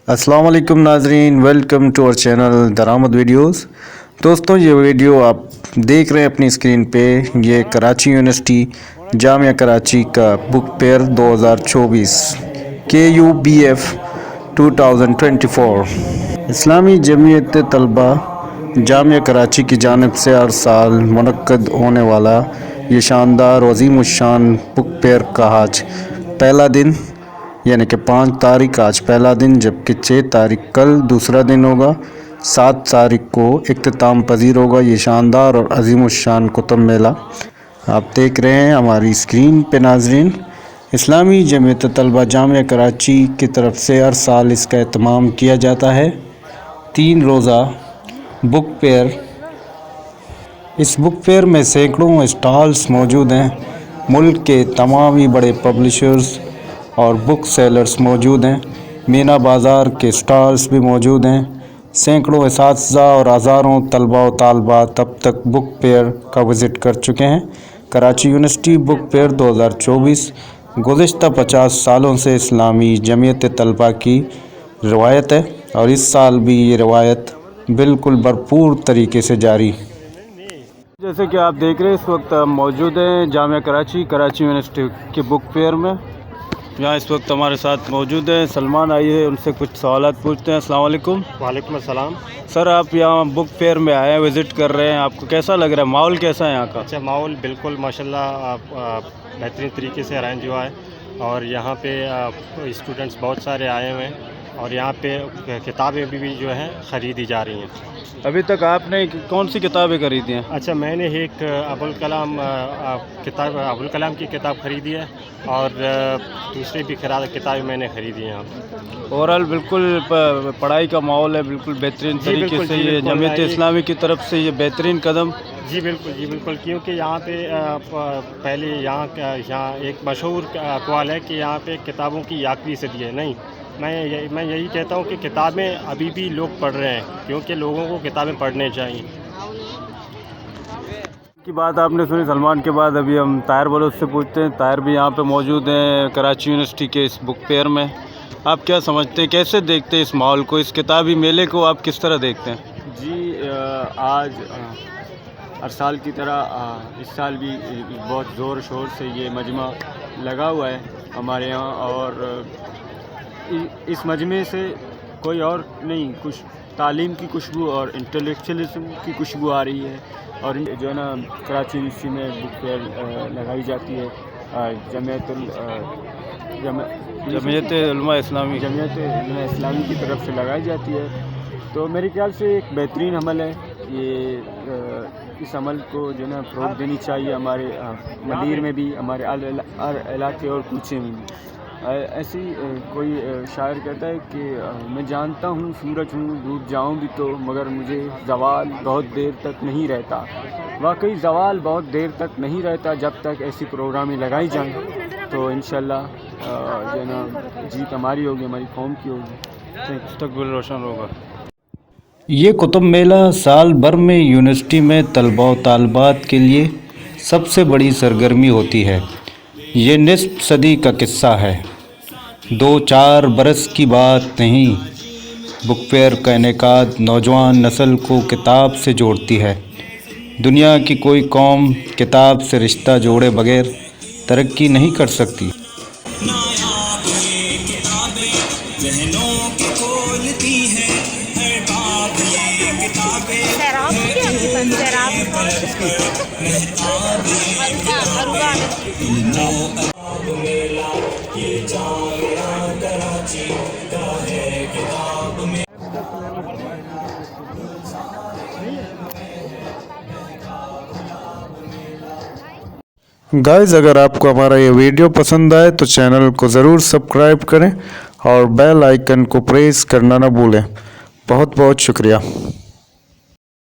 अस्सलाम वालेकुम नाजरीन, वेलकम टू आवर चैनल दरामद वीडियोस। दोस्तों, ये वीडियो आप देख रहे हैं अपनी स्क्रीन पे, ये कराची यूनिवर्सिटी जामिया कराची का बुक फेयर 2024 KUBF 2024 इस्लामी जमीयत तलबा जामिया कराची की जानिब से हर साल मुनक्कद होने वाला ये शानदार और अज़ीमुश्शान बुक फेयर का आज पहला दिन यानी कि 5 तारीख आज पहला दिन, जबकि 6 तारीख कल दूसरा दिन होगा, 7 तारीख को इख्तिताम पजीर होगा ये शानदार और अज़ीमुश्शान कुतुब मेला। आप देख रहे हैं हमारी स्क्रीन पे नाजरीन। इस्लामी जमीयत तलबा जामिया कराची की तरफ से हर साल इसका एहतमाम किया जाता है। 3 रोज़ा बुक फेयर। इस बुक फेयर में सैकड़ों स्टॉल्स मौजूद हैं। मुल्क के तमाम ही बड़े पब्लिशर्स और बुक सेलर्स मौजूद हैं। मीना बाज़ार के स्टॉल्स भी मौजूद हैं। सैकड़ों असातिज़ा और हज़ारों तलबा व तालबात अब तक बुक फेयर का विज़िट कर चुके हैं। कराची यूनिवर्सिटी बुक फेयर 2024 गुज़िश्ता 50 सालों से इस्लामी जमीयत तलबा की रवायत है और इस साल भी ये रवायत बिल्कुल भरपूर तरीके से जारी। जैसे कि आप देख रहे हैं, इस वक्त हम मौजूद हैं जामिया कराची यूनिवर्सिटी के बुक फेयर में। यहाँ इस वक्त हमारे साथ मौजूद हैं सलमान, आइए उनसे कुछ सवालात पूछते हैं। अस्सलाम वालेकुम। वालेकुम अस्सलाम। सर, आप यहाँ बुक फेयर में आए हैं, विज़िट कर रहे हैं, आपको कैसा लग रहा है? माहौल कैसा है यहाँ का? अच्छा, माहौल बिल्कुल माशाल्लाह बेहतरीन तरीके से अरेंज हुआ है और यहाँ पे स्टूडेंट्स बहुत सारे आए हुए हैं और यहाँ पे किताबें भी जो हैं ख़रीदी जा रही हैं। अभी तक आपने कौन सी किताबें खरीदी हैं? अच्छा, मैंने एक अबुल कलाम की किताब ख़रीदी है और दूसरी भी किताबें मैंने ख़रीदी हैं। ओवरऑल बिल्कुल पढ़ाई का माहौल है, बिल्कुल बेहतरीन तरीके से ये जमीयत इस्लामी की तरफ से ये बेहतरीन कदम। जी बिल्कुल, क्योंकि यहाँ पे पहले यहाँ एक मशहूर अक़वाल है कि यहाँ पे किताबों की 11वीं सदी है। नहीं, मैं यही कहता हूँ कि किताबें अभी भी लोग पढ़ रहे हैं, क्योंकि लोगों को किताबें पढ़ने चाहिए। की बात आपने सुनी सलमान के बाद, अभी हम ताहिर बलोच से पूछते हैं। ताहिर भी यहाँ पे मौजूद हैं कराची यूनिवर्सिटी के इस बुक फेयर में। आप क्या समझते हैं, कैसे देखते हैं इस माहौल को, इस किताबी मेले को आप किस तरह देखते हैं? जी, आज हर साल की तरह इस साल भी बहुत ज़ोर शोर से ये मजमा लगा हुआ है हमारे यहाँ और इस मजमे से कोई और नहीं, कुछ तालीम की खुशबू और इंटेलेक्चुअलिज्म की खुशबू आ रही है। और जो है ना, कराची यूनिवर्सिटी में बुक फेयर लगाई जाती है जमीयत उलमा इस्लामी की तरफ से लगाई जाती है। तो मेरे ख्याल से एक बेहतरीन अमल है ये। इस अमल को जो है ना फ़रोग़ देनी चाहिए हमारे मदीर में भी, हमारे इलाके और कूचे में भी। ऐसी कोई शायर कहता है कि मैं जानता हूँ सूरज हूँ, डूब जाऊँ भी तो, मगर मुझे ज़वाल बहुत देर तक नहीं रहता। वाकई ज़वाल बहुत देर तक नहीं रहता जब तक ऐसी प्रोग्रामें लगाई जाएँ। तो इंशाल्लाह जो है ना जीत हमारी होगी, हमारी कौम की होगी, मुस्तक़बिल रोशन होगा। ये कुतुब मेला साल भर में यूनिवर्सिटी में तलबा व तालबात के लिए सबसे बड़ी सरगर्मी होती है। ये निस्फ सदी का किस्सा है, 2-4 बरस की बात नहीं। बुक फेयर का इनेकाद नौजवान नस्ल को किताब से जोड़ती है। दुनिया की कोई कौम किताब से रिश्ता जोड़े बगैर तरक्की नहीं कर सकती। गाइस, अगर आपको हमारा ये वीडियो पसंद आए तो चैनल को ज़रूर सब्सक्राइब करें और बेल आइकन को प्रेस करना ना भूलें। बहुत बहुत शुक्रिया।